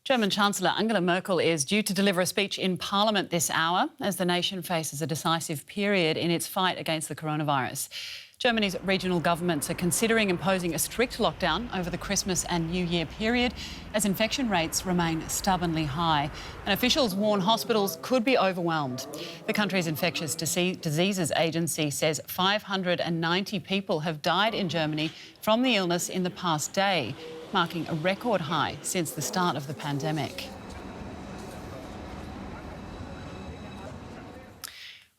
German Chancellor Angela Merkel is due to deliver a speech in Parliament this hour as the nation faces a decisive period in its fight against the coronavirus. Germany's regional governments are considering imposing a strict lockdown over the Christmas and New Year period as infection rates remain stubbornly high. And officials warn hospitals could be overwhelmed. The country's infectious diseases agency says 590 people have died in Germany from the illness in the past day, marking a record high since the start of the pandemic.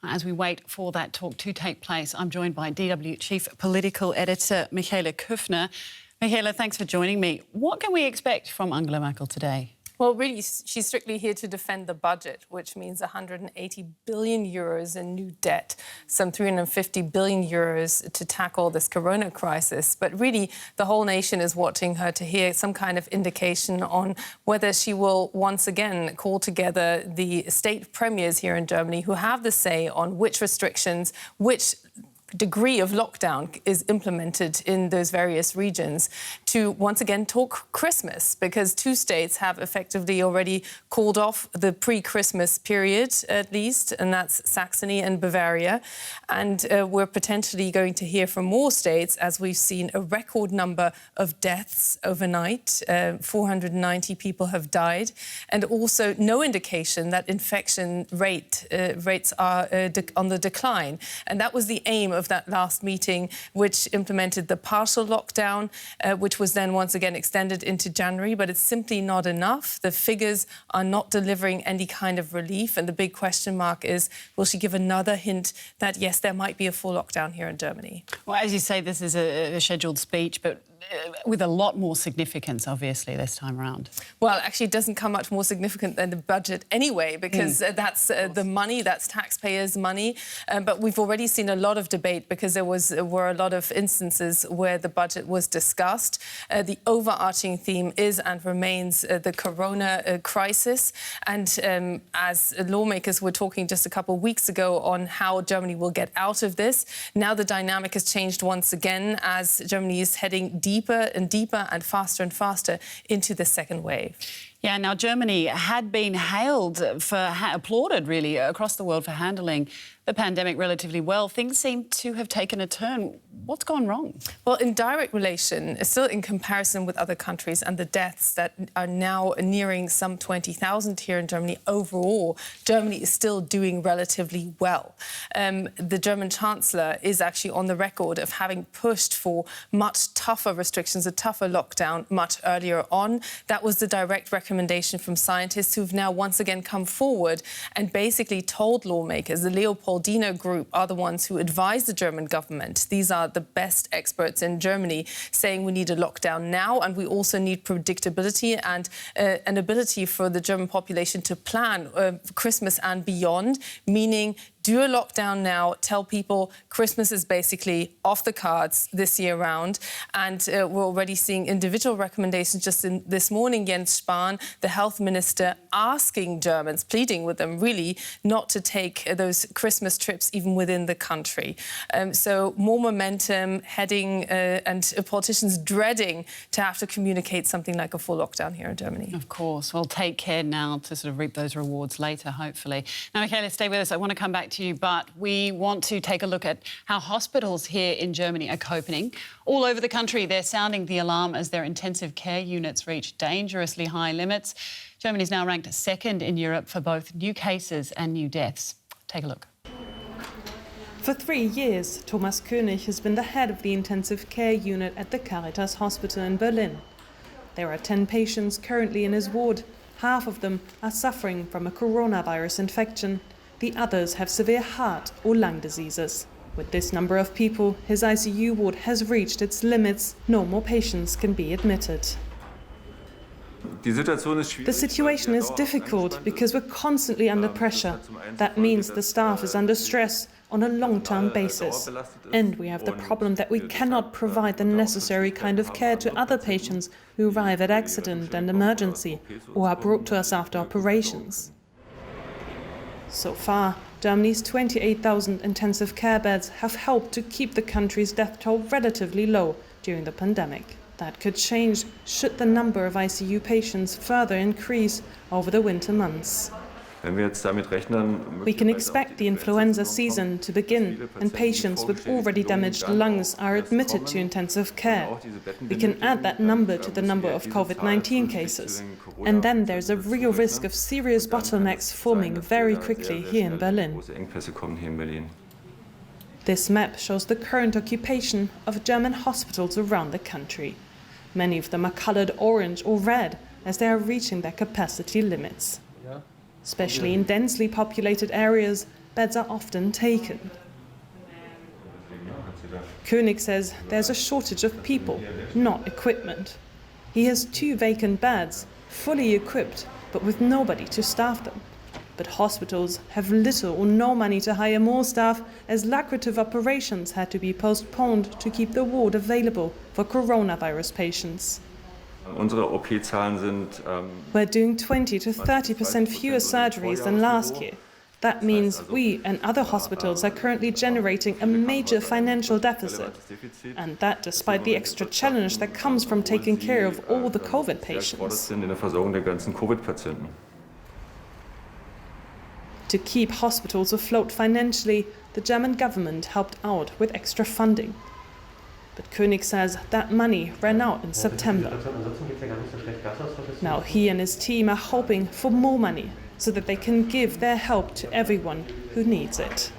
As we wait for that talk to take place, I'm joined by DW Chief Political Editor Michaela Köfner. Michaela, thanks for joining me. What can we expect from Angela Merkel today? Well, really, she's strictly here to defend the budget, which means 180 billion euros in new debt, some 350 billion euros to tackle this corona crisis. But really, the whole nation is watching her to hear some kind of indication on whether she will once again call together the state premiers here in Germany who have the say on which restrictions, which degree of lockdown is implemented in those various regions to once again talk Christmas, because two states have effectively already called off the pre-Christmas period at least, and that's Saxony and Bavaria. And we're potentially going to hear from more states as we've seen a record number of deaths overnight. 490 people have died, and also no indication that infection rates are on the decline. And that was the aim of that last meeting, which implemented the partial lockdown, which was then once again extended into January. But it's simply not enough. The figures are not delivering any kind of relief. And the big question mark is, will she give another hint that, yes, there might be a full lockdown here in Germany? Well, as you say, this is a scheduled speech, but with a lot more significance, obviously, this time around. Well, actually, it doesn't come much more significant than the budget anyway, because that's the money, that's taxpayers' money. But we've already seen a lot of debate because there were a lot of instances where the budget was discussed. The overarching theme is and remains the corona crisis. And as lawmakers were talking just a couple of weeks ago on how Germany will get out of this, now the dynamic has changed once again as Germany is heading deeper and deeper and faster into the second wave. Yeah, now Germany had been applauded really across the world for handling the pandemic relatively well. Things seem to have taken a turn. What's gone wrong? Well, in direct relation, still in comparison with other countries and the deaths that are now nearing some 20,000 here in Germany, overall, Germany is still doing relatively well. The German Chancellor is actually on the record of having pushed for much tougher restrictions, a tougher lockdown much earlier on. That was the direct recommendation from scientists who've now once again come forward and basically told lawmakers, the Leopoldina group are the ones who advise the German government. These are the best experts in Germany saying we need a lockdown now, and we also need predictability and an ability for the German population to plan Christmas and beyond, meaning do a lockdown now, tell people Christmas is basically off the cards this year round. And we're already seeing individual recommendations. Just this morning, Jens Spahn, the health minister, asking Germans, pleading with them really not to take those Christmas trips even within the country. So more momentum heading and politicians dreading to have to communicate something like a full lockdown here in Germany. Of course. Well, take care now to sort of reap those rewards later, hopefully. Now, Michaela, stay with us. I want to come back to you, but we want to take a look at how hospitals here in Germany are coping. All over the country, they're sounding the alarm as their intensive care units reach dangerously high limits. Germany is now ranked second in Europe for both new cases and new deaths. Take a look. For 3 years, Thomas König has been the head of the intensive care unit at the Caritas Hospital in Berlin. There are 10 patients currently in his ward. Half of them are suffering from a coronavirus infection. The others have severe heart or lung diseases. With this number of people, his ICU ward has reached its limits. No more patients can be admitted. The situation is difficult because we're constantly under pressure. That means the staff is under stress on a long-term basis. And we have the problem that we cannot provide the necessary kind of care to other patients who arrive at accident and emergency or are brought to us after operations. So far, Germany's 28,000 intensive care beds have helped to keep the country's death toll relatively low during the pandemic. That could change should the number of ICU patients further increase over the winter months. We can expect the influenza season to begin and patients with already damaged lungs are admitted to intensive care. We can add that number to the number of COVID-19 cases. And then there's a real risk of serious bottlenecks forming very quickly here in Berlin. This map shows the current occupation of German hospitals around the country. Many of them are colored orange or red as they are reaching their capacity limits. Especially in densely populated areas, beds are often taken. König says there's a shortage of people, not equipment. He has 2 vacant beds, fully equipped, but with nobody to staff them. But hospitals have little or no money to hire more staff, as lucrative operations had to be postponed to keep the ward available for coronavirus patients. We're doing 20 to 30% fewer surgeries than last year. That means we and other hospitals are currently generating a major financial deficit. And that despite the extra challenge that comes from taking care of all the COVID patients. To keep hospitals afloat financially, the German government helped out with extra funding. But König says that money ran out in September. Now he and his team are hoping for more money so that they can give their help to everyone who needs it.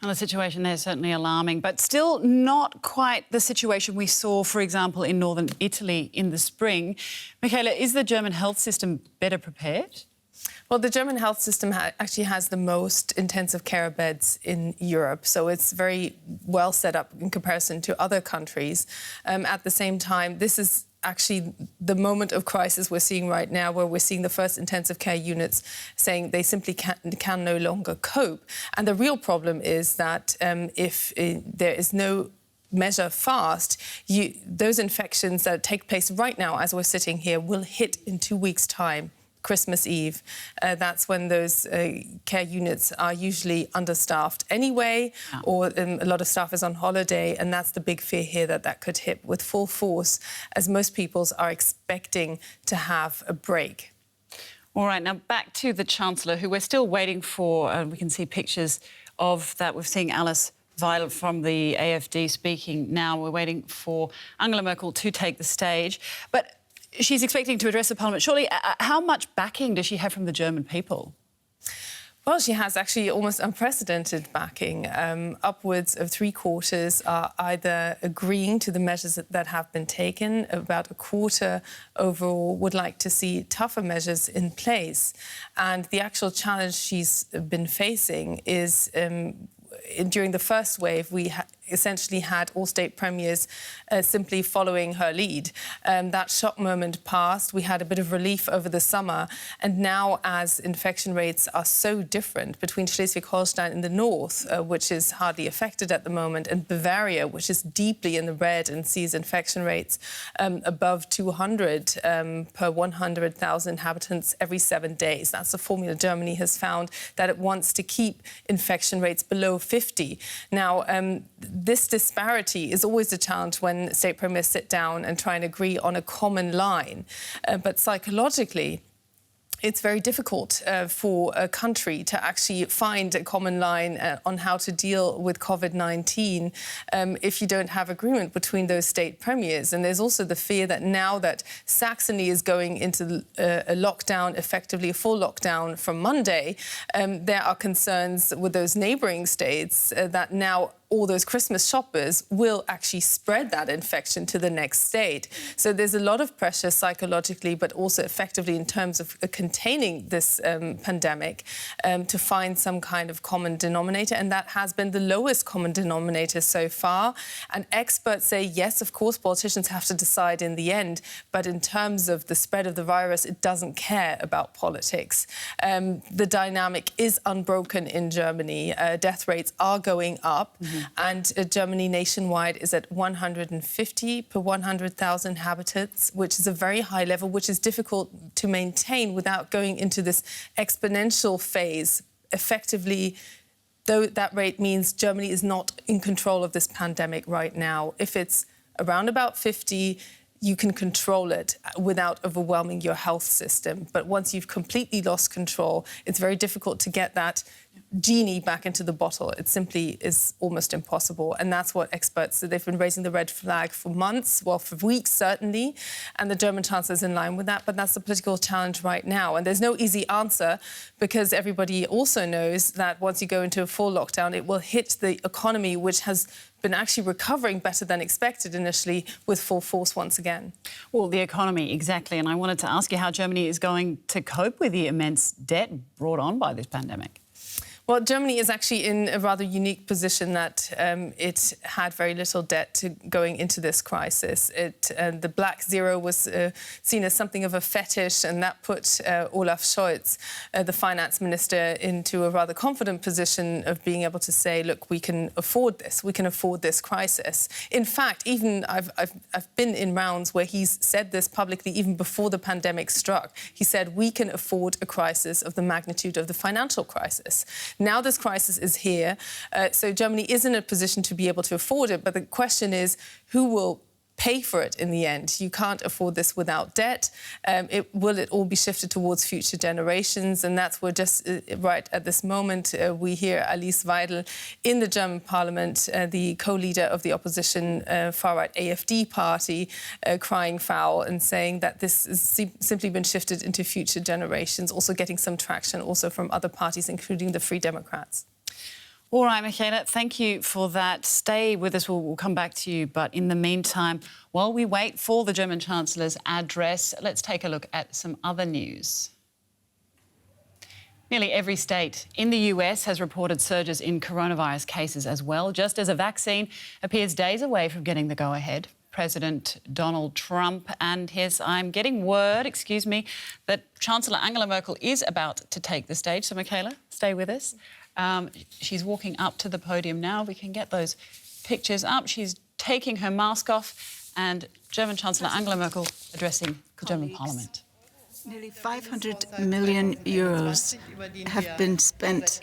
Well, the situation there is certainly alarming, but still not quite the situation we saw, for example, in northern Italy in the spring. Michaela, is the German health system better prepared? Well, the German health system actually has the most intensive care beds in Europe, so it's very well set up in comparison to other countries. At the same time, this is actually the moment of crisis we're seeing right now, where we're seeing the first intensive care units saying they simply can no longer cope. And the real problem is that if there is no measure fast, those infections that take place right now as we're sitting here will hit in 2 weeks' time. Christmas Eve. That's when those care units are usually understaffed anyway, or a lot of staff is on holiday, and that's the big fear here, that could hit with full force, as most people are expecting to have a break. All right, now back to the Chancellor, who we're still waiting for. We can see pictures of that. We're seeing Alice Weidel from the AfD speaking now. We're waiting for Angela Merkel to take the stage. But she's expecting to address the Parliament. Surely, how much backing does she have from the German people? Well, she has actually almost unprecedented backing. Upwards of 3/4 are either agreeing to the measures that have been taken. About 1/4 overall would like to see tougher measures in place. And the actual challenge she's been facing is during the first wave, we essentially had all state premiers simply following her lead. That shock moment passed. We had a bit of relief over the summer. And now, as infection rates are so different between Schleswig-Holstein in the north, which is hardly affected at the moment, and Bavaria, which is deeply in the red and sees infection rates above 200 per 100,000 inhabitants every 7 days. That's the formula Germany has found, that it wants to keep infection rates below 50. Now, this disparity is always a challenge when state premiers sit down and try and agree on a common line. But psychologically, it's very difficult for a country to actually find a common line on how to deal with COVID-19 if you don't have agreement between those state premiers. And there's also the fear that now that Saxony is going into a lockdown, effectively a full lockdown from Monday, there are concerns with those neighbouring states that now all those Christmas shoppers will actually spread that infection to the next state. So there's a lot of pressure psychologically, but also effectively in terms of containing this pandemic to find some kind of common denominator. And that has been the lowest common denominator so far. And experts say, yes, of course, politicians have to decide in the end. But in terms of the spread of the virus, it doesn't care about politics. The dynamic is unbroken in Germany. Death rates are going up. And Germany nationwide is at 150 per 100,000 inhabitants, which is a very high level, which is difficult to maintain without going into this exponential phase, effectively though that rate means Germany is not in control of this pandemic right now. If it's around about 50, you can control it without overwhelming your health system. But once you've completely lost control, it's very difficult to get that genie back into the bottle. It simply is almost impossible. And that's what experts, they've been raising the red flag for months, well, for weeks, certainly. And the German Chancellor is in line with that. But that's the political challenge right now. And there's no easy answer, because everybody also knows that once you go into a full lockdown, it will hit the economy, which has been actually recovering better than expected initially, with full force once again. Well, the economy, exactly. And I wanted to ask you how Germany is going to cope with the immense debt brought on by this pandemic. Well, Germany is actually in a rather unique position that it had very little debt going into this crisis. The black zero was seen as something of a fetish, and that put Olaf Scholz, the finance minister, into a rather confident position of being able to say, look, we can afford this. We can afford this crisis. In fact, even I've been in rounds where he's said this publicly even before the pandemic struck. He said, we can afford a crisis of the magnitude of the financial crisis. Now this crisis is here, so Germany is in a position to be able to afford it. But the question is, who will pay for it in the end? You can't afford this without debt. Will it all be shifted towards future generations? And that's where just right at this moment we hear Alice Weidel in the German parliament, the co-leader of the opposition far-right AfD party, crying foul and saying that this has simply been shifted into future generations, also getting some traction also from other parties, including the Free Democrats. All right, Michaela, thank you for that. Stay with us. We'll come back to you. But in the meantime, while we wait for the German Chancellor's address, let's take a look at some other news. Nearly every state in the US has reported surges in coronavirus cases as well, just as a vaccine appears days away from getting the go-ahead. President Donald Trump and his, I'm getting word, that Chancellor Angela Merkel is about to take the stage. So, Michaela, stay with us. She's walking up to the podium now. We can get those pictures up. She's taking her mask off, and German Chancellor Angela Merkel addressing the German Parliament. Nearly 500 million euros have been spent,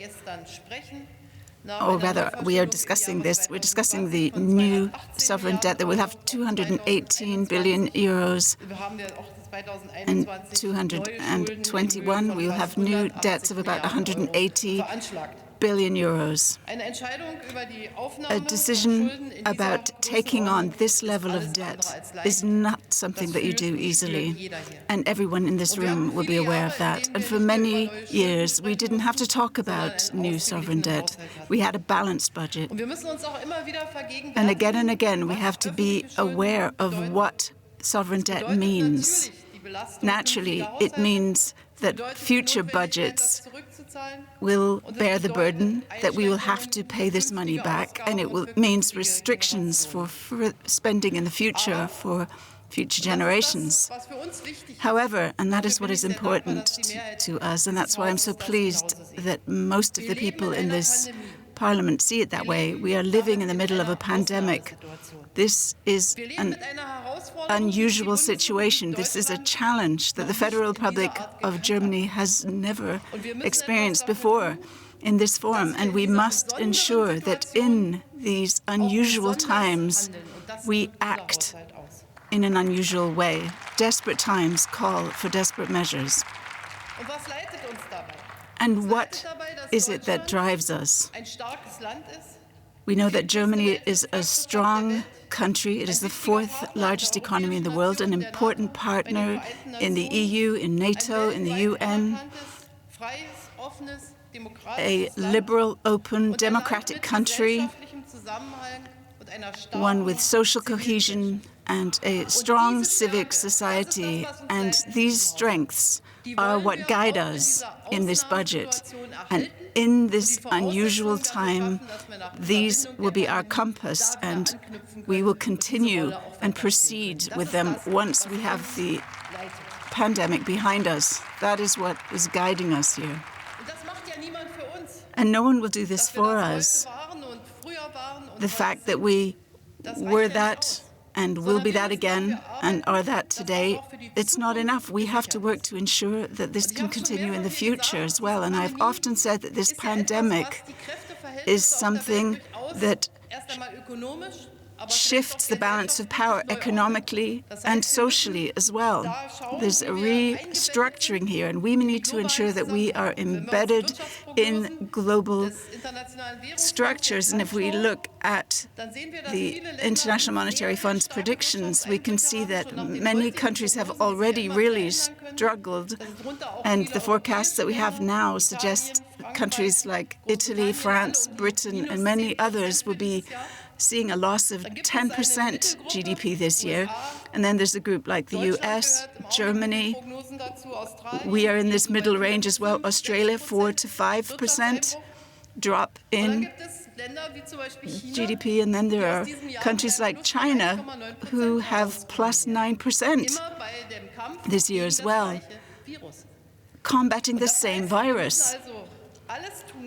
or rather, we are discussing this. We're discussing the new sovereign debt that will have 218 billion euros. In 221, we'll have new debts of about 180 billion euros. A decision about taking on this level of debt is not something that you do easily, and everyone in this room will be aware of that. And for many years, we didn't have to talk about new sovereign debt. We had a balanced budget. And again, we have to be aware of what sovereign debt means. Naturally, it means that future budgets will bear the burden, that we will have to pay this money back, and it means restrictions for spending in the future for future generations. However, and that is what is important to us, and that's why I'm so pleased that most of the people in this Parliament see it that way. We are living in the middle of a pandemic. This is an unusual situation. This is a challenge that the Federal Republic of Germany has never experienced before in this form. And we must ensure that in these unusual times, we act in an unusual way. Desperate times call for desperate measures. And what is it that drives us? We know that Germany is a strong country. It is the fourth largest economy in the world, an important partner in the EU, in NATO, in the UN, a liberal, open, democratic country, one with social cohesion and a strong civic society. And these strengths are what guide us in this budget. And in this unusual time, these will be our compass, and we will continue and proceed with them once we have the pandemic behind us. That is what is guiding us here. And no one will do this for us. The fact that we were that and will be that again and are that today, it's not enough. We have to work to ensure that this can continue in the future as well. And I've often said that this pandemic is something that shifts the balance of power economically and socially as well. There's a restructuring here, and we need to ensure that we are embedded in global structures. And if we look at the International Monetary Fund's predictions, we can see that many countries have already really struggled, and the forecasts that we have now suggest countries like Italy, France, Britain, and many others will be seeing a loss of 10% GDP this year. And then there's a group like the US, Germany. We are in this middle range as well. Australia, 4 to 5% drop in GDP. And then there are countries like China who have plus 9% this year as well, combating the same virus.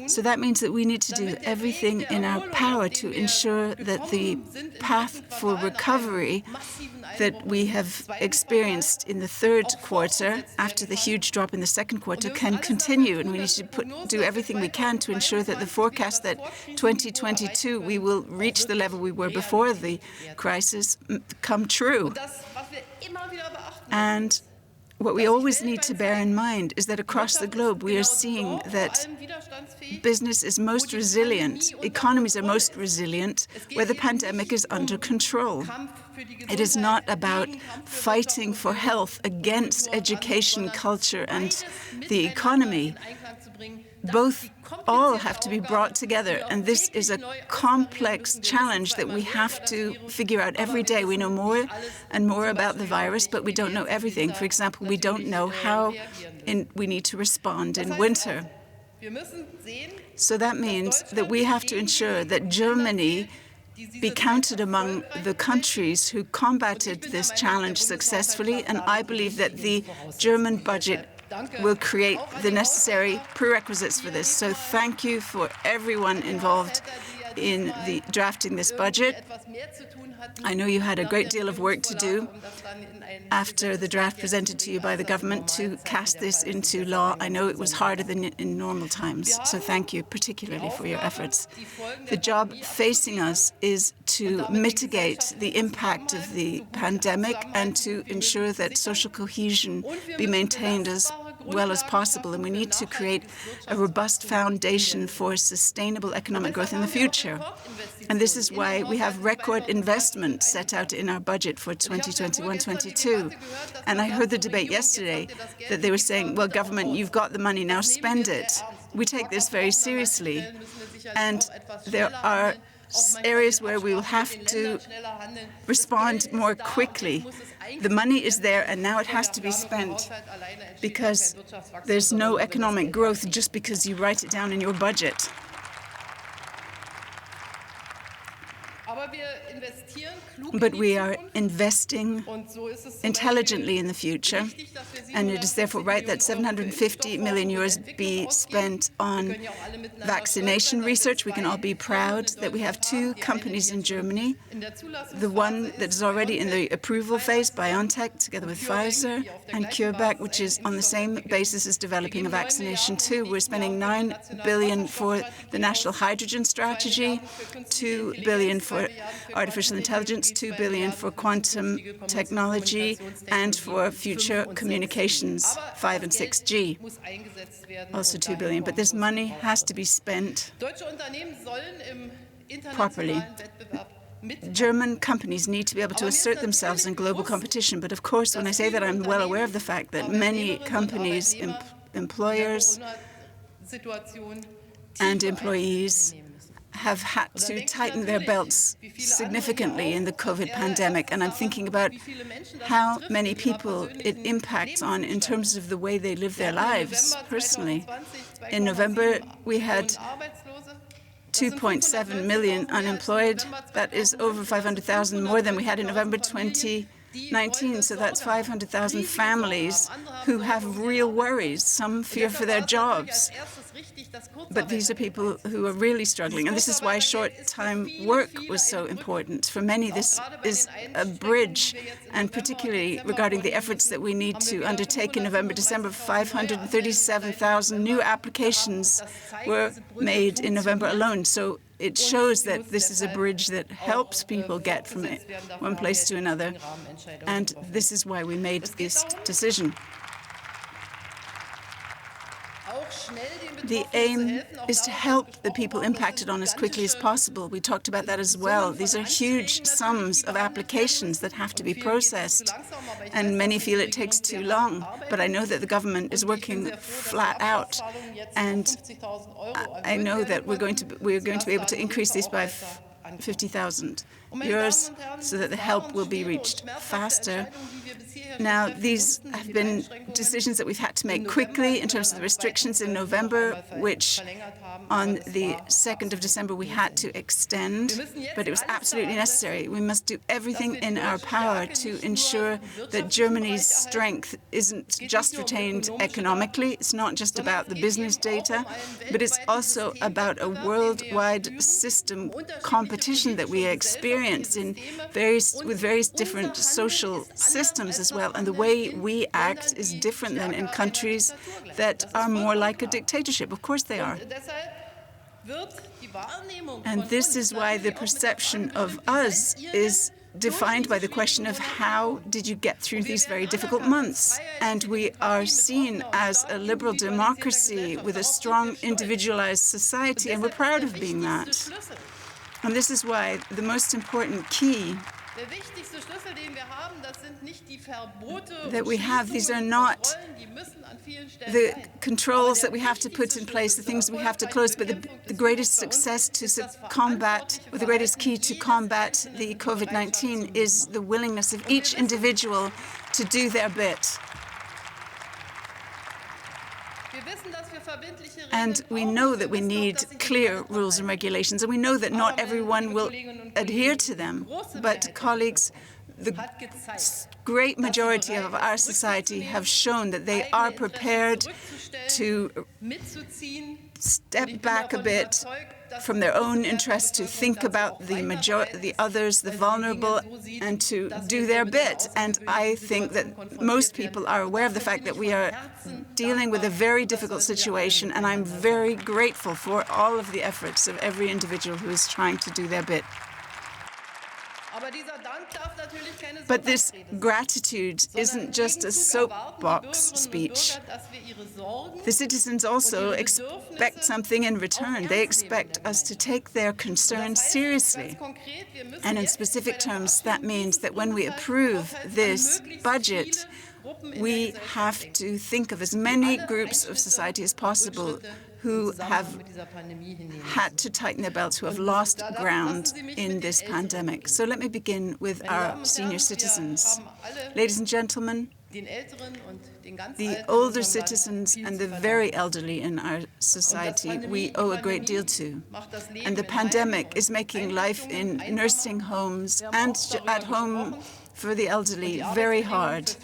So that means that we need to do everything in our power to ensure that the path for recovery that we have experienced in the third quarter, after the huge drop in the second quarter, can continue. And we need to do everything we can to ensure that the forecast that 2022 we will reach the level we were before the crisis come true. And what we always need to bear in mind is that across the globe we are seeing that business is most resilient, economies are most resilient where the pandemic is under control. It is not about fighting for health against education, culture, and the economy. Both all have to be brought together, and this is a complex challenge that we have to figure out every day. We know more and more about the virus, but we don't know everything. For example, we don't know how we need to respond in winter. So that means that we have to ensure that Germany be counted among the countries who combated this challenge successfully, and I believe that the German budget will create the necessary prerequisites for this. So thank you for everyone involved in drafting this budget. I know you had a great deal of work to do after the draft presented to you by the government to cast this into law. I know it was harder than in normal times, so thank you particularly for your efforts. The job facing us is to mitigate the impact of the pandemic and to ensure that social cohesion be maintained as well as possible, and we need to create a robust foundation for sustainable economic growth in the future. And this is why we have record investment set out in our budget for 2021-22. And I heard the debate yesterday that they were saying, well, government, you've got the money, now spend it. We take this very seriously. And there are areas where we will have to respond more quickly. The money is there, and now it has to be spent, because there's no economic growth just because you write it down in your budget. But we are investing intelligently in the future, and it is therefore right that 750 million euros be spent on vaccination research. We can all be proud that we have two companies in Germany, the one that is already in the approval phase, BioNTech, together with Pfizer, and CureVac, which is on the same basis as developing a vaccination too. We're spending 9 billion for the National Hydrogen Strategy, 2 billion for artificial intelligence, 2 billion for quantum technology, and for future communications, 5 and 6G, also 2 billion. But this money has to be spent properly. German companies need to be able to assert themselves in global competition. But of course, when I say that, I'm well aware of the fact that many companies, employers and employees have had to tighten their belts significantly in the COVID pandemic. And I'm thinking about how many people it impacts on in terms of the way they live their lives personally. In November, we had 2.7 million unemployed. That is over 500,000 more than we had in November 2019. So that's 500,000 families who have real worries. Some fear for their jobs. But these are people who are really struggling, and this is why short-time work was so important. For many, this is a bridge, and particularly regarding the efforts that we need to undertake in November, December, 537,000 new applications were made in November alone. So it shows that this is a bridge that helps people get from one place to another, and this is why we made this decision. The aim is to help the people impacted on as quickly as possible. We talked about that as well. These are huge sums of applications that have to be processed, and many feel it takes too long. But I know that the government is working flat out, and I know that we're going to be able to increase these by 50,000 euros so that the help will be reached faster. Now, these have been decisions that we've had to make quickly in terms of the restrictions in November, which on the 2nd of December we had to extend, but it was absolutely necessary. We must do everything in our power to ensure that Germany's strength isn't just retained economically. It's not just about the business data, but it's also about a worldwide system competition that we experience with various different social systems as well. And the way we act is different than in countries that are more like a dictatorship. Of course they are. And this is why the perception of us is defined by the question of how did you get through these very difficult months? And we are seen as a liberal democracy with a strong individualized society, and we're proud of being that. And this is why the most important key that we have, these are not the controls that we have to put in place, the things we have to close, but the greatest success to combat, or the greatest key to combat the COVID-19 is the willingness of each individual to do their bit. And we know that we need clear rules and regulations, and we know that not everyone will adhere to them. But colleagues, the great majority of our society have shown that they are prepared to step back a bit from their own interests, to think about the others, the vulnerable, and to do their bit. And I think that most people are aware of the fact that we are dealing with a very difficult situation, and I'm very grateful for all of the efforts of every individual who is trying to do their bit. But this gratitude isn't just a soapbox speech. The citizens also expect something in return. They expect us to take their concerns seriously. And in specific terms, that means that when we approve this budget, we have to think of as many groups of society as possible who have had to tighten their belts, who have lost ground in this pandemic. So let me begin with our senior citizens. Ladies and gentlemen, the older citizens and the very elderly in our society, we owe a great deal to. And the pandemic is making life in nursing homes and at home for the elderly very hard.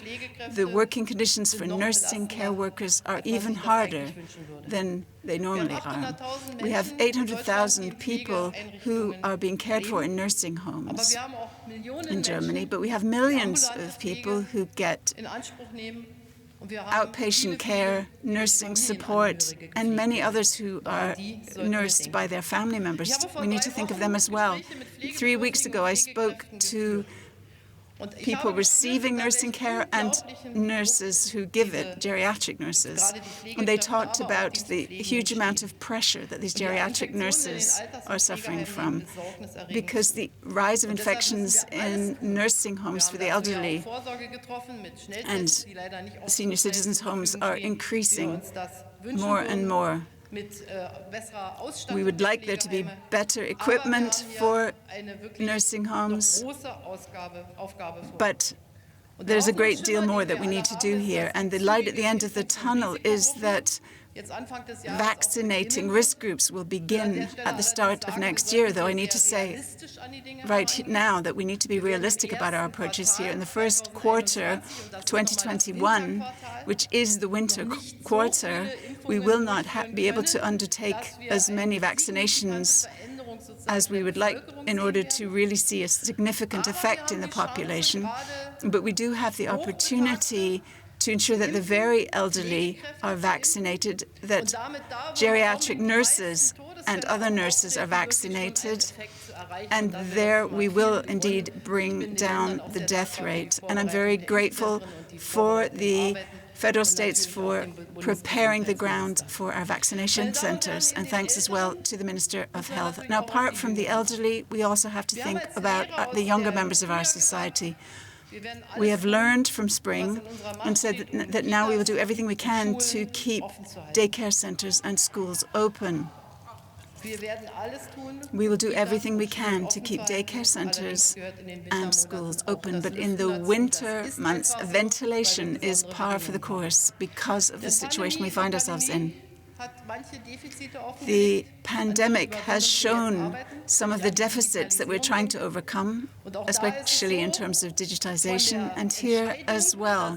The working conditions for nursing care workers are even harder than they normally are. We have 800,000 people who are being cared for in nursing homes in Germany, but we have millions of people who get outpatient care, nursing support, and many others who are nursed by their family members. We need to think of them as well. 3 weeks ago, I spoke to people receiving nursing care and nurses who give it, geriatric nurses. And they talked about the huge amount of pressure that these geriatric nurses are suffering from because the rise of infections in nursing homes for the elderly and senior citizens' homes are increasing more and more. We would like there to be better equipment for nursing homes, but there's a great deal more that we need to do here. And the light at the end of the tunnel is that vaccinating risk groups will begin at the start of next year, though I need to say right now that we need to be realistic about our approaches here. In the first quarter of 2021, which is the winter quarter, we will not be able to undertake as many vaccinations as we would like in order to really see a significant effect in the population. But we do have the opportunity to ensure that the very elderly are vaccinated, that geriatric nurses and other nurses are vaccinated, and there we will indeed bring down the death rate. And I'm very grateful for the federal states for preparing the ground for our vaccination centres, and thanks as well to the Minister of Health. Now, apart from the elderly, we also have to think about the younger members of our society. We have learned from spring and said that now we will do everything we can to keep daycare centres and schools open. We will do everything we can to keep daycare centres and schools open, but in the winter months, ventilation is par for the course because of the situation we find ourselves in. The pandemic has shown some of the deficits that we're trying to overcome, especially in terms of digitization, and here as well,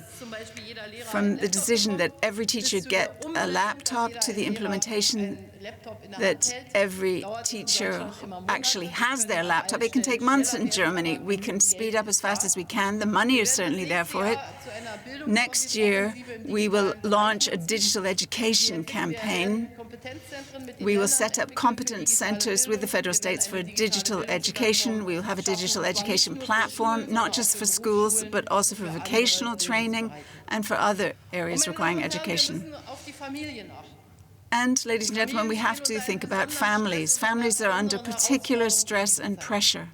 from the decision that every teacher get a laptop to the implementation that every teacher actually has their laptop. It can take months in Germany. We can speed up as fast as we can. The money is certainly there for it. Next year, we will launch a digital education campaign. We will set up competence centres with the federal states for digital education. We will have a digital education platform, not just for schools, but also for vocational training and for other areas requiring education. And, ladies and gentlemen, we have to think about families. Families are under particular stress and pressure.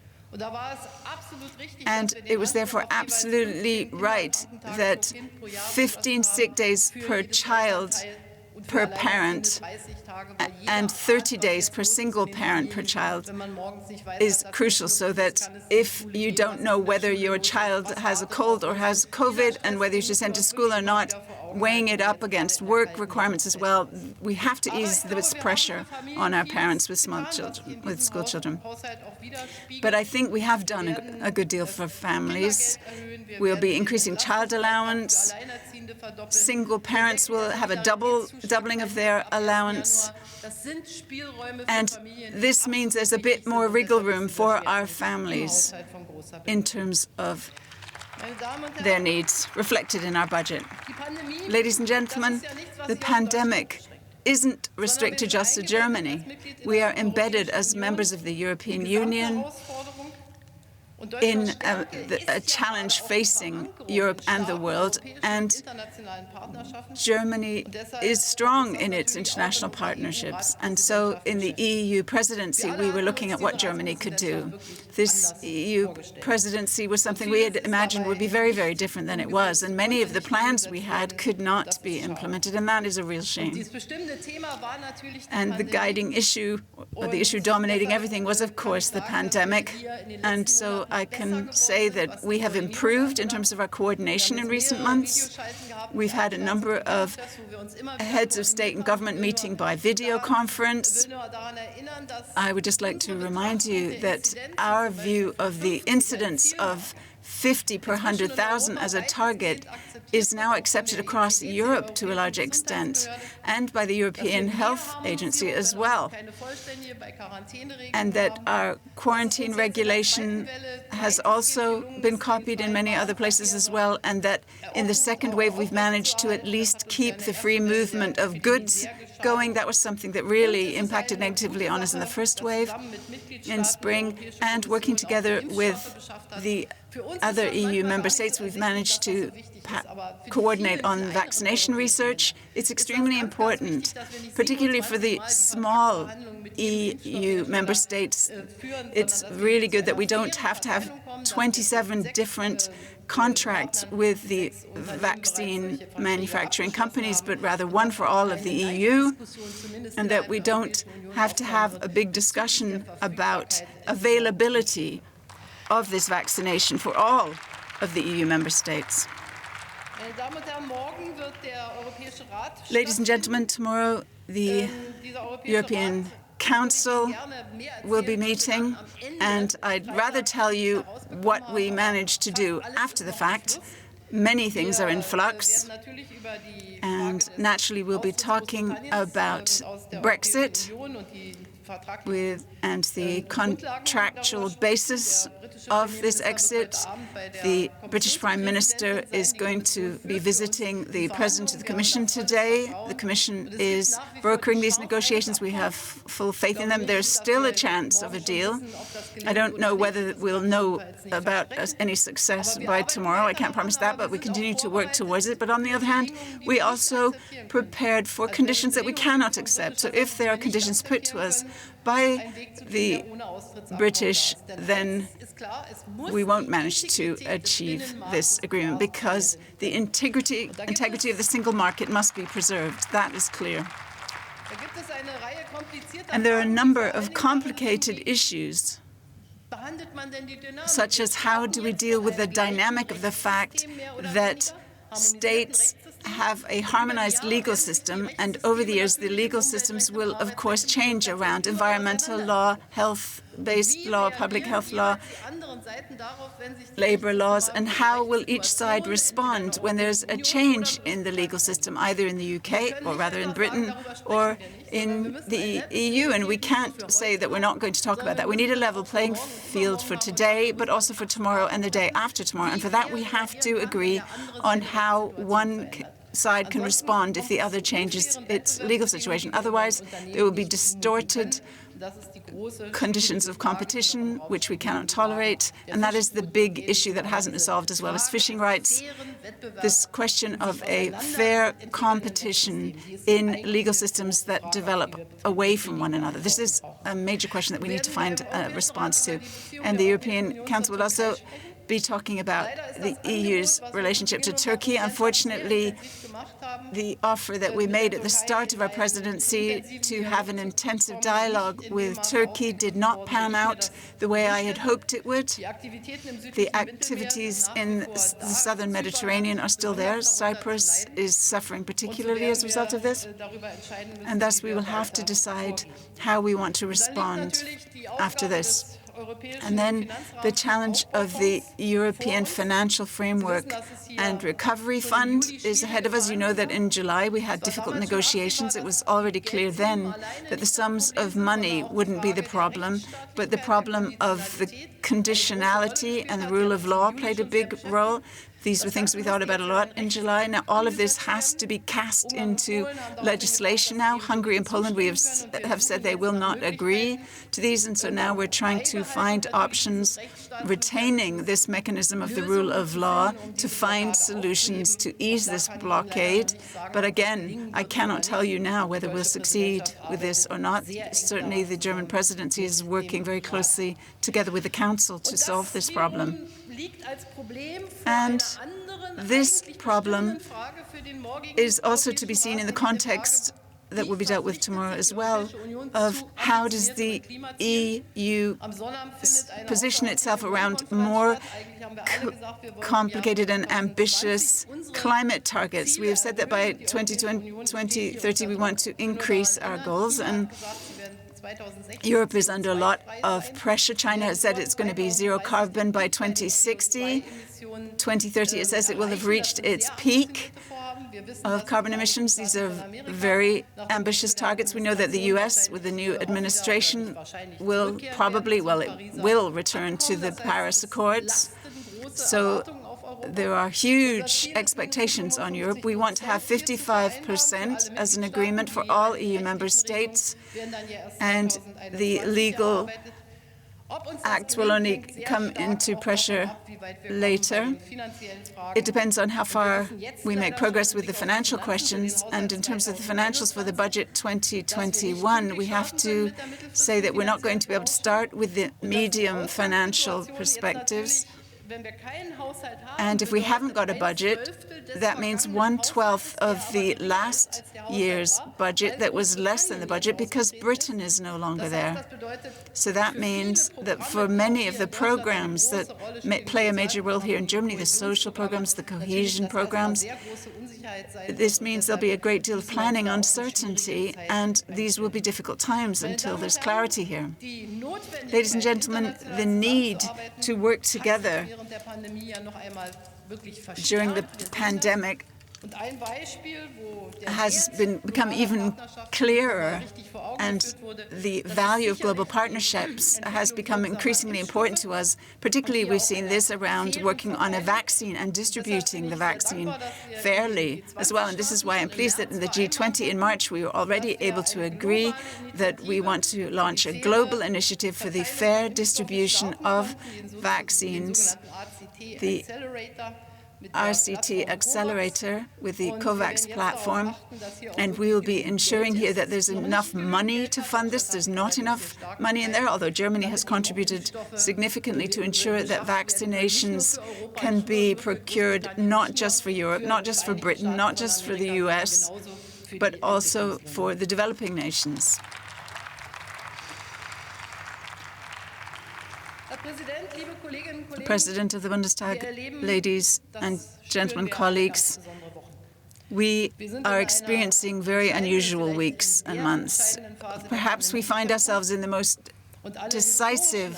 And it was therefore absolutely right that 15 sick days per child per parent and 30 days per single parent per child is crucial, so that if you don't know whether your child has a cold or has COVID and whether you should send to school or not, weighing it up against work requirements as well, we have to ease this pressure on our parents with small children, with school children. But I think we have done a good deal for families. We'll be increasing child allowance. Single parents will have a doubling of their allowance. And this means there's a bit more wriggle room for our families in terms of their needs reflected in our budget. Ladies and gentlemen, the pandemic isn't restricted just to Germany. We are embedded as members of the European Union in a challenge facing Europe and the world, and Germany is strong in its international partnerships. And so in the EU presidency, we were looking at what Germany could do. This EU presidency was something we had imagined would be very, very different than it was, and many of the plans we had could not be implemented, and that is a real shame. And the guiding issue, or the issue dominating everything, was, of course, the pandemic. And so I can say that we have improved in terms of our coordination in recent months. We've had a number of heads of state and government meeting by video conference. I would just like to remind you that our view of the incidence of 50 per 100,000 as a target is now accepted across Europe to a large extent, and by the European Health Agency as well. And that our quarantine regulation has also been copied in many other places as well, and that in the second wave we've managed to at least keep the free movement of goods going. That was something that really impacted negatively on us in the first wave in spring, and working together with the other EU member states, we've managed to coordinate on vaccination research. It's extremely important, particularly for the small EU member states. It's really good that we don't have to have 27 different contracts with the vaccine manufacturing companies, but rather one for all of the EU, and that we don't have to have a big discussion about availability of this vaccination for all of the EU member states. Ladies and gentlemen, tomorrow the European Council will be meeting, and I'd rather tell you what we managed to do after the fact. Many things are in flux, and naturally we'll be talking about Brexit and the contractual basis of this exit. The British Prime Minister is going to be visiting the President of the Commission today. The Commission is brokering these negotiations. We have full faith in them. There's still a chance of a deal. I don't know whether we'll know about any success by tomorrow. I can't promise that, but we continue to work towards it. But on the other hand, we also prepared for conditions that we cannot accept. So if there are conditions put to us by the British, then we won't manage to achieve this agreement because the integrity of the single market must be preserved. That is clear. And there are a number of complicated issues, such as how do we deal with the dynamic of the fact that states have a harmonized legal system, and over the years the legal systems will of course change around environmental law, health-based law, public health law, labor laws, and how will each side respond when there's a change in the legal system, either in the UK, or rather in Britain, or in the EU. And we can't say that we're not going to talk about that. We need a level playing field for today, but also for tomorrow and the day after tomorrow. And for that, we have to agree on how one side can respond if the other changes its legal situation. Otherwise, there will be distorted conditions of competition, which we cannot tolerate, and that is the big issue that hasn't been solved, as well as fishing rights. This question of a fair competition in legal systems that develop away from one another. This is a major question that we need to find a response to. And the European Council will also be talking about the EU's relationship to Turkey. Unfortunately, the offer that we made at the start of our presidency to have an intensive dialogue with Turkey did not pan out the way I had hoped it would. The activities in the southern Mediterranean are still there. Cyprus is suffering particularly as a result of this. And thus we will have to decide how we want to respond after this. And then the challenge of the European Financial Framework and Recovery Fund is ahead of us. You know that in July we had difficult negotiations. It was already clear then that the sums of money wouldn't be the problem, but the problem of the conditionality and the rule of law played a big role. These were things we thought about a lot in July. Now, all of this has to be cast into legislation now. Hungary and Poland, we have said they will not agree to these, and so now we're trying to find options retaining this mechanism of the rule of law to find solutions to ease this blockade. But again, I cannot tell you now whether we'll succeed with this or not. Certainly, the German presidency is working very closely together with the Council to solve this problem. And this problem is also to be seen in the context that will be dealt with tomorrow as well, of how does the EU position itself around more complicated and ambitious climate targets. We have said that by 2030 we want to increase our goals, and Europe is under a lot of pressure. China has said it's going to be zero carbon by 2060. 2030, it says it will have reached its peak of carbon emissions. These are very ambitious targets. We know that the US, with the new administration, will probably, well, it will return to the Paris Accords. So there are huge expectations on Europe. We want to have 55% as an agreement for all EU member states, and the legal acts will only come into pressure later. It depends on how far we make progress with the financial questions. And in terms of the financials for the budget 2021, we have to say that we're not going to be able to start with the medium financial perspectives And if we haven't got a budget, that means 1/12 of the last year's budget that was less than the budget because Britain is no longer there. So that means that for many of the programs that play a major role here in Germany, the social programs, the cohesion programs, this means there'll be a great deal of planning uncertainty, and these will be difficult times until there's clarity here. Ladies and gentlemen, the need to work together during the pandemic has become even clearer, and the value of global partnerships has become increasingly important to us. Particularly, we've seen this around working on a vaccine and distributing the vaccine fairly as well. And this is why I'm pleased that in the G20 in March, we were already able to agree that we want to launch a global initiative for the fair distribution of vaccines, the RCT accelerator with the COVAX platform, and we will be ensuring here that there's enough money to fund this. There's not enough money in there, although Germany has contributed significantly to ensure that vaccinations can be procured not just for Europe, not just for Britain, not just for the US, but also for the developing nations. President of the Bundestag, ladies and gentlemen, colleagues, we are experiencing very unusual weeks and months. Perhaps we find ourselves in the most decisive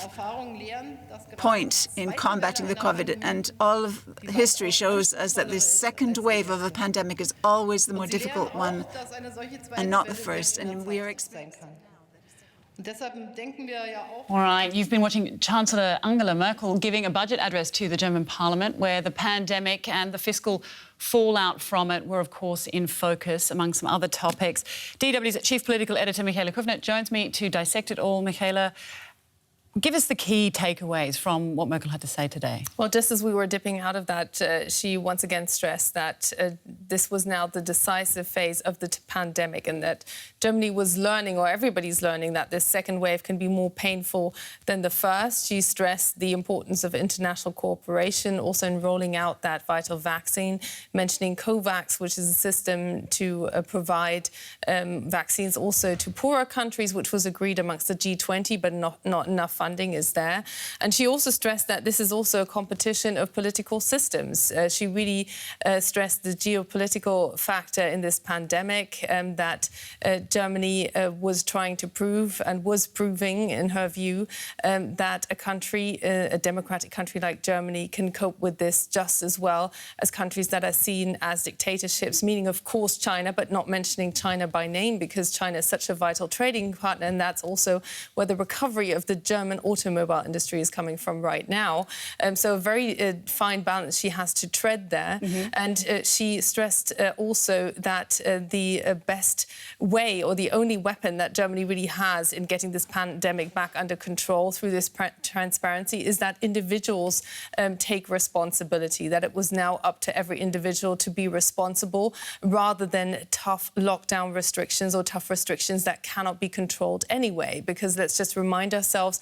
point in combating the COVID, and all of history shows us that the second wave of a pandemic is always the more difficult one and not the first, and we are expecting. All right, you've been watching Chancellor Angela Merkel giving a budget address to the German Parliament, where the pandemic and the fiscal fallout from it were, of course, in focus, among some other topics. DW's Chief Political Editor, Michaela Kufnet, joins me to dissect it all. Michaela, give us the key takeaways from what Merkel had to say today. Well, just as we were dipping out of that, she once again stressed that this was now the decisive phase of the pandemic, and that Germany was learning, or everybody's learning, that this second wave can be more painful than the first. She stressed the importance of international cooperation, also in rolling out that vital vaccine, mentioning COVAX, which is a system to provide vaccines also to poorer countries, which was agreed amongst the G20, but not enough funding is there. And she also stressed that this is also a competition of political systems. She really stressed the geopolitical factor in this pandemic, that Germany was trying to prove and was proving, in her view, that a country, a democratic country like Germany, can cope with this just as well as countries that are seen as dictatorships, meaning, of course, China, but not mentioning China by name because China is such a vital trading partner, and that's also where the recovery of the German automobile industry is coming from right now. So a very fine balance she has to tread there. Mm-hmm. And she stressed also that the best way, or the only weapon that Germany really has in getting this pandemic back under control through this transparency is that individuals take responsibility, that it was now up to every individual to be responsible rather than tough lockdown restrictions or tough restrictions that cannot be controlled anyway. Because let's just remind ourselves,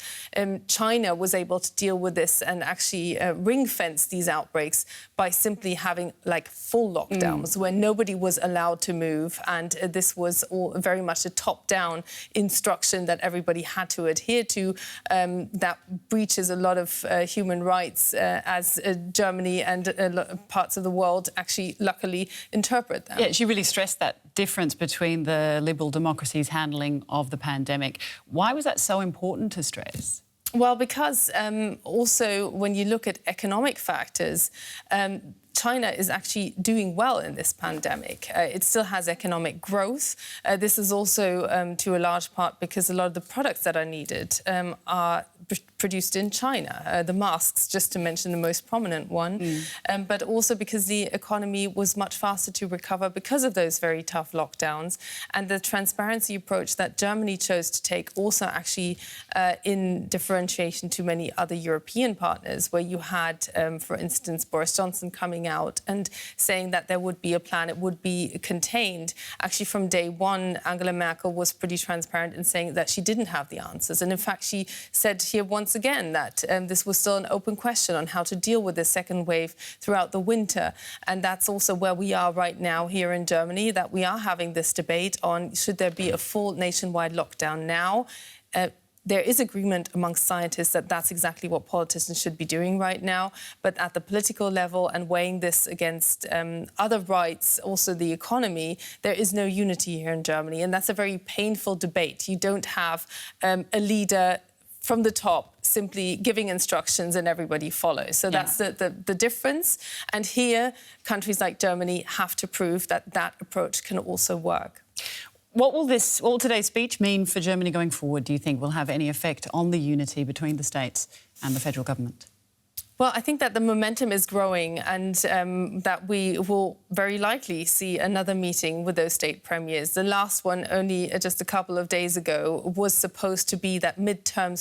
China was able to deal with this and actually ring-fence these outbreaks by simply having like full lockdowns where nobody was allowed to move, and this was all very much a top-down instruction that everybody had to adhere to. That breaches a lot of human rights as Germany and parts of the world actually luckily interpret them. Yeah, she really stressed that difference between the liberal democracies' handling of the pandemic. Why was that so important to stress? Well, because also when you look at economic factors, China is actually doing well in this pandemic. It still has economic growth. This is also, to a large part, because a lot of the products that are needed are produced in China. The masks, just to mention the most prominent one, but also because the economy was much faster to recover because of those very tough lockdowns. And the transparency approach that Germany chose to take also actually in differentiation to many other European partners, where you had, for instance, Boris Johnson coming out and saying that there would be a plan, it would be contained. Actually, from day one, Angela Merkel was pretty transparent in saying that she didn't have the answers. And in fact, she said here once again that this was still an open question on how to deal with the second wave throughout the winter. And that's also where we are right now here in Germany, that we are having this debate on should there be a full nationwide lockdown now. There is agreement amongst scientists that that's exactly what politicians should be doing right now. But at the political level and weighing this against other rights, also the economy, there is no unity here in Germany. And that's a very painful debate. You don't have a leader from the top simply giving instructions and everybody follows. So that's the difference. And here, countries like Germany have to prove that that approach can also work. What will today's speech mean for Germany going forward, do you think, will have any effect on the unity between the states and the federal government? Well, I think that the momentum is growing and that we will very likely see another meeting with those state premiers. The last one, only just a couple of days ago, was supposed to be that midterm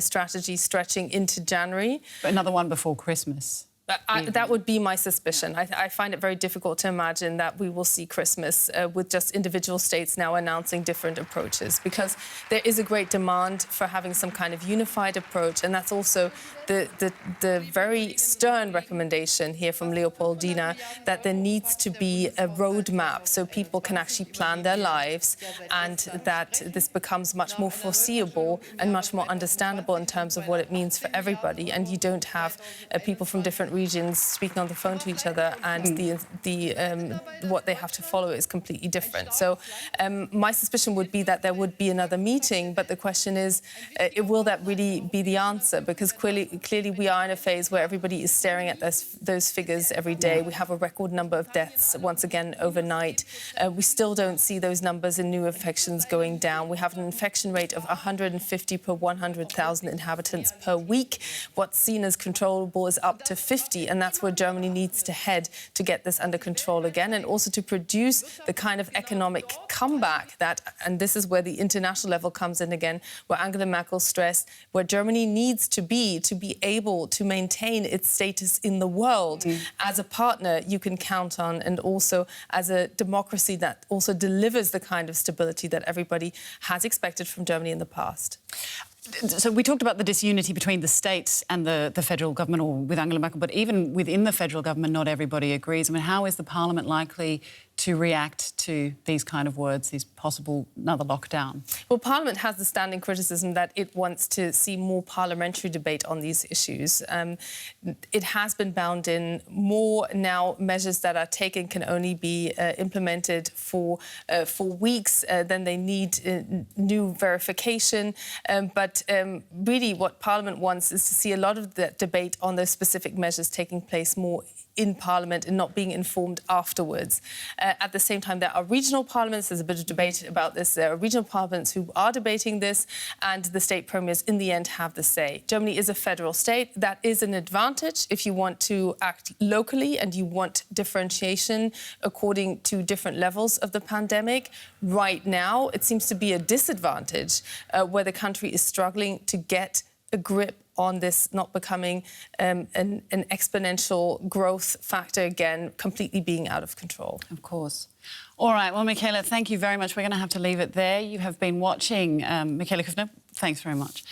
strategy stretching into January. But another one before Christmas. That would be my suspicion. I find it very difficult to imagine that we will see Christmas with just individual states now announcing different approaches, because there is a great demand for having some kind of unified approach. And that's also the very stern recommendation here from Leopoldina, that there needs to be a roadmap so people can actually plan their lives and that this becomes much more foreseeable and much more understandable in terms of what it means for everybody. And you don't have people from different regions speaking on the phone to each other, and what they have to follow is completely different. So my suspicion would be that there would be another meeting, but the question is, will that really be the answer? Because clearly we are in a phase where everybody is staring at those figures every day. We have a record number of deaths once again overnight. We still don't see those numbers in new infections going down. We have an infection rate of 150 per 100,000 inhabitants per week. What's seen as controllable is up to 50. And that's where Germany needs to head to get this under control again, and also to produce the kind of economic comeback that, and this is where the international level comes in again, where Angela Merkel stressed, where Germany needs to be able to maintain its status in the world as a partner you can count on, and also as a democracy that also delivers the kind of stability that everybody has expected from Germany in the past. So we talked about the disunity between the states and the federal government, or with Angela Merkel, but even within the federal government, not everybody agrees. I mean, how is the parliament likely to react to these kind of words, these possible another lockdown? Well, Parliament has the standing criticism that it wants to see more parliamentary debate on these issues. It has been bound in more now. Measures that are taken can only be implemented for weeks. Then they need new verification. But really what Parliament wants is to see a lot of the debate on those specific measures taking place more in Parliament and not being informed afterwards. At the same time, there are regional parliaments. There's a bit of debate about this. There are regional parliaments who are debating this, and the state premiers, in the end, have the say. Germany is a federal state. That is an advantage if you want to act locally and you want differentiation according to different levels of the pandemic. Right now, it seems to be a disadvantage where the country is struggling to get a grip on this not becoming an exponential growth factor again, completely being out of control. Of course. All right, well, Michaela, thank you very much. We're going to have to leave it there. You have been watching Michaela Kufner. Thanks very much.